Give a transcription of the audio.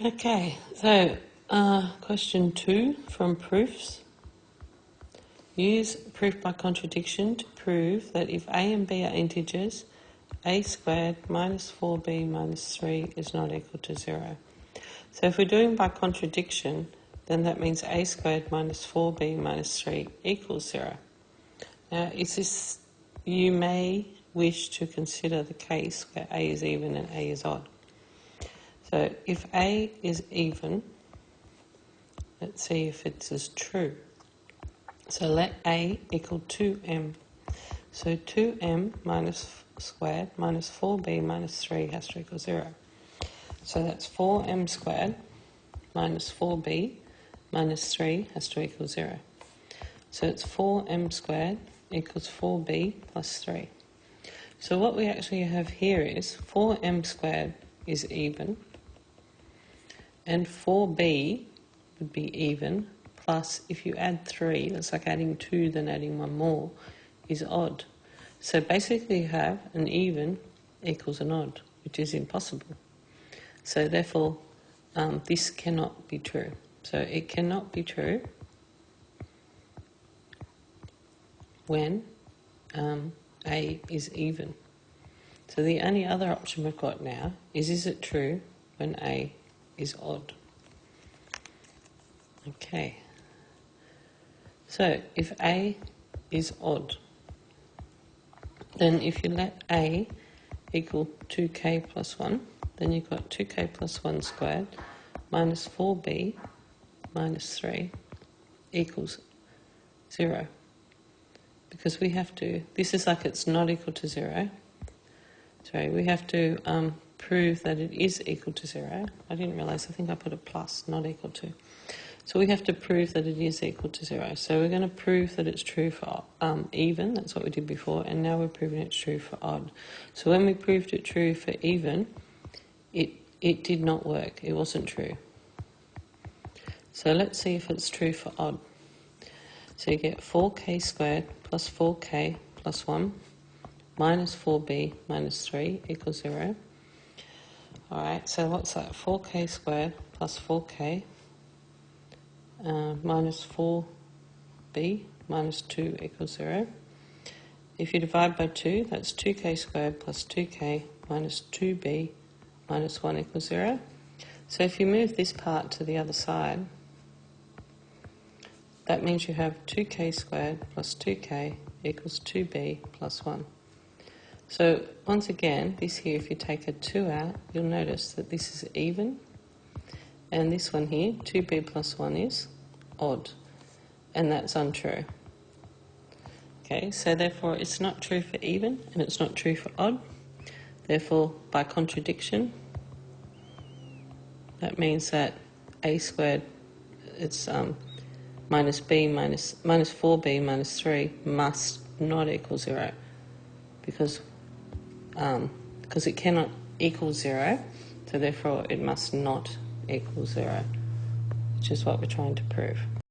Okay, so question 2 from proofs. Use proof by contradiction to prove that if a and b are integers, a squared minus 4b minus 3 is not equal to 0. So if we're doing by contradiction, then that means a squared minus 4b minus 3 equals 0. Now, you may wish to consider the case where a is even and a is odd. So if a is even, let's see if this is true. So let a equal 2m. So 2m minus squared minus 4b minus 3 has to equal 0. So that's 4m squared minus 4b minus 3 has to equal 0. So it's 4m squared equals 4b plus 3. So what we actually have here is 4m squared is even, and 4b would be even, plus if you add 3, that's like adding 2 then adding 1 more, is odd. So basically you have an even equals an odd, which is impossible. So therefore this cannot be true. So it cannot be true when a is even. So the only other option we've got now is it true when a is odd? Okay. So if a is odd, then if you let a equal 2k plus 1, then you've got 2k plus 1 squared minus 4b minus 3 equals 0. Because we have to, this is like it's not equal to 0. Sorry, we have to prove that it is equal to 0. I didn't realise, I think I put a plus, not equal to. So we have to prove that it is equal to 0. So we're going to prove that it's true for even, that's what we did before, and now we're proving it's true for odd. So when we proved it true for even, it did not work, it wasn't true. So let's see if it's true for odd. So you get 4k squared plus 4k plus 1 minus 4b minus 3 equals 0. Alright, so what's that? 4k squared plus 4k minus 4b minus 2 equals 0. If you divide by 2, that's 2k squared plus 2k minus 2b minus 1 equals 0. So if you move this part to the other side, that means you have 2k squared plus 2k equals 2b plus 1. So once again, this here, if you take a 2 out, you'll notice that this is even, and this one here, 2b plus 1, is odd, and that's untrue. Okay, so therefore it's not true for even, and it's not true for odd. Therefore, by contradiction, that means that a squared, it's minus 4b minus 3 must not equal 0, because it cannot equal 0, so therefore it must not equal 0, which is what we're trying to prove.